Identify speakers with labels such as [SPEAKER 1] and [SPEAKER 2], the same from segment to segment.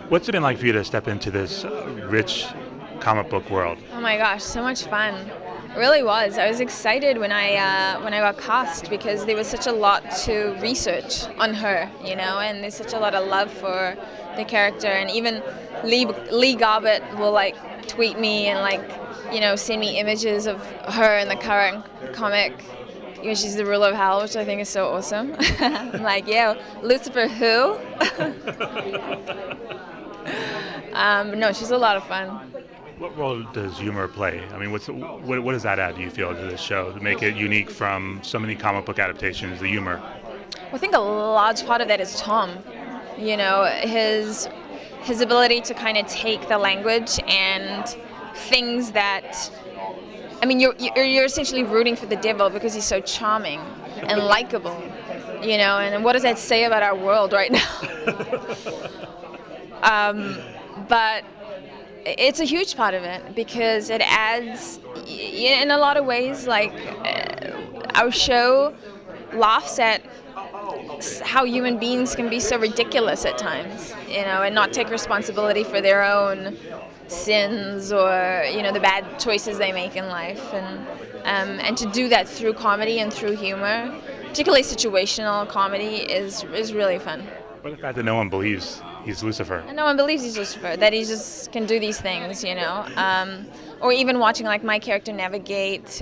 [SPEAKER 1] What's it been like for you to step into this rich comic book world?
[SPEAKER 2] Oh my gosh, so much fun. It really was. I was excited when I got cast because there was such a lot to research on her, and there's such a lot of love for the character. And even Lee Garbett will tweet me and send me images of her in the current comic. She's the ruler of hell, which I think is so awesome. I'm like, yeah, Lucifer who? No, she's a lot of fun.
[SPEAKER 1] What role does humor play? I mean, what does that add, do you feel, to this show to make it unique from so many comic book adaptations, the humor?
[SPEAKER 2] Well, I think a large part of that is Tom. His ability to kind of take the language and things that, I mean, you're essentially rooting for the devil because he's so charming and likable, and what does that say about our world right now? But it's a huge part of it because it adds, in a lot of ways, our show laughs at how human beings can be so ridiculous at times, and not take responsibility for their own sins or, the bad choices they make in life. And to do that through comedy and through humor, particularly situational comedy, is really fun.
[SPEAKER 1] But the fact that no one believes he's Lucifer.
[SPEAKER 2] And no one believes he's Lucifer, that he just can do these things, or even watching my character navigate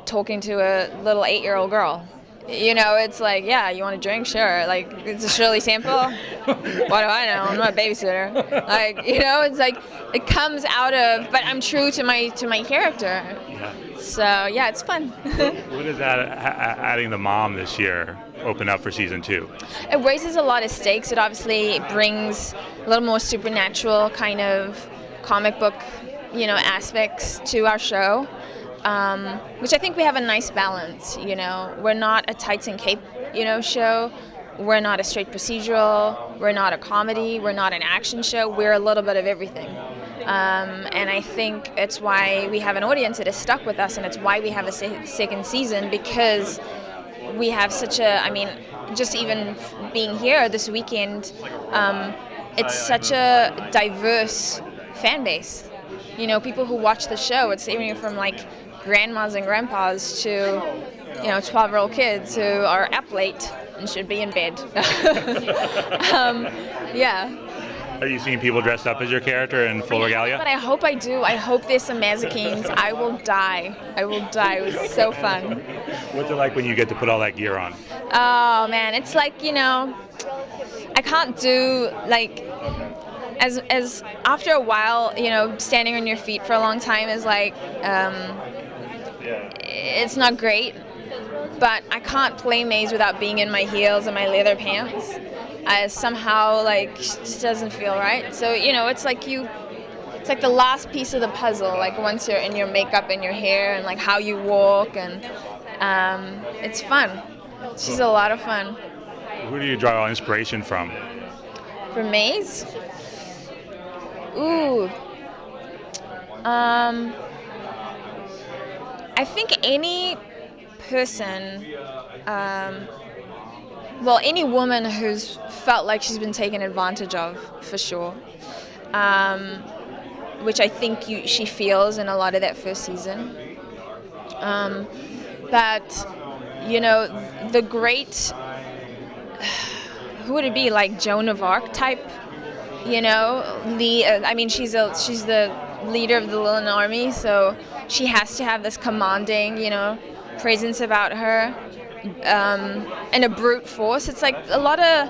[SPEAKER 2] talking to a little 8-year-old girl. It's like, yeah, you want a drink? Sure. It's a Shirley sample? What do I know? I'm not a babysitter. It's like it comes out of, but I'm true to my character.
[SPEAKER 1] Yeah.
[SPEAKER 2] So yeah, it's fun.
[SPEAKER 1] What is that adding the mom this year open up for season 2?
[SPEAKER 2] It raises a lot of stakes. It obviously brings a little more supernatural kind of comic book, aspects to our show, which I think we have a nice balance. We're not a tights and cape, show. We're not a straight procedural. We're not a comedy. We're not an action show. We're a little bit of everything. And I think it's why we have an audience that is stuck with us, and it's why we have a second season, because we have such just even being here this weekend, it's such a diverse fan base. People who watch the show, it's even from grandmas and grandpas to 12-year-old kids who are up late and should be in bed. Yeah.
[SPEAKER 1] Are you seeing people dressed up as your character in full regalia?
[SPEAKER 2] But I hope I do. I hope there's some Mazikines. I will die. It was so fun.
[SPEAKER 1] What's it like when you get to put all that gear on?
[SPEAKER 2] Oh, man. It's I can't do, as after a while, standing on your feet for a long time is it's not great. But I can't play Maze without being in my heels and my leather pants. Somehow, just doesn't feel right. So, it's it's like the last piece of the puzzle, once you're in your makeup and your hair and how you walk, and it's fun. She's a lot of fun.
[SPEAKER 1] Who do you draw inspiration from?
[SPEAKER 2] For Maze? Ooh. I think any person, any woman who's felt like she's been taken advantage of, for sure, which I think she feels in a lot of that first season. But, the great, who would it be, Joan of Arc type, she's the leader of the little army, so she has to have this commanding, presence about her, and a brute force. It's a lot of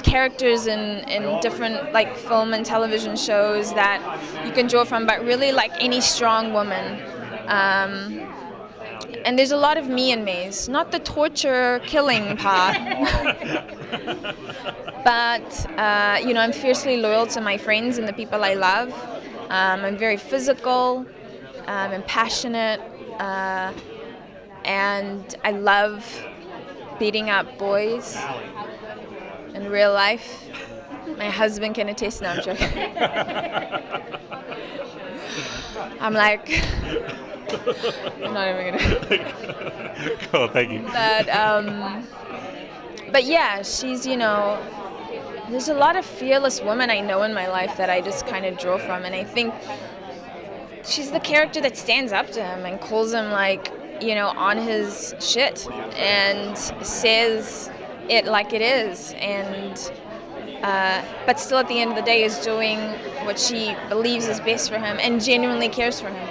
[SPEAKER 2] characters in different film and television shows that you can draw from, but really any strong woman. And there's a lot of me in Maze, not the torture killing part. But I'm fiercely loyal to my friends and the people I love. I'm very physical, I'm passionate, and I love beating up boys in real life. My husband can attest. No, I'm joking. I'm I'm not even gonna.
[SPEAKER 1] Cool, thank you.
[SPEAKER 2] But yeah, she's, there's a lot of fearless women I know in my life that I just kind of draw from, and I think she's the character that stands up to him and calls him on his shit and says it like it is, and but still at the end of the day is doing what she believes is best for him and genuinely cares for him.